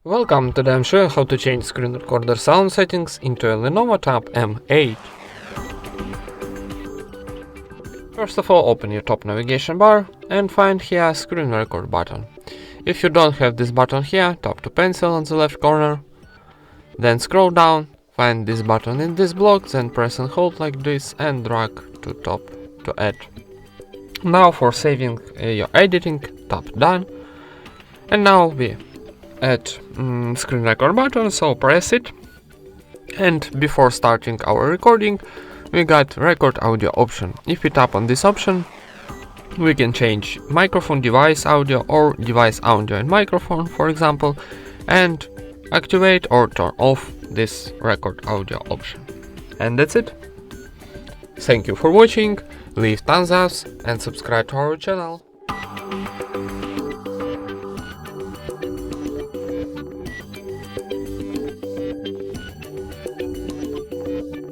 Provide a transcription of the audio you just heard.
Welcome, today I'm showing how to change screen recorder sound settings into a Lenovo TAB M8. First of all, open your top navigation bar and find here screen record button. If you don't have this button here, tap to pencil on the left corner, then scroll down, find this button in this block, then press and hold like this and drag to top to add. Now for saving your editing, tap done, and now we add screen record button, so press it, and before starting our recording we got record audio option. If we tap on this option, we can change microphone, device audio, or device audio and microphone, for example, and activate or turn off this record audio option. And that's it. Thank you for watching, leave thumbs up and subscribe to our channel.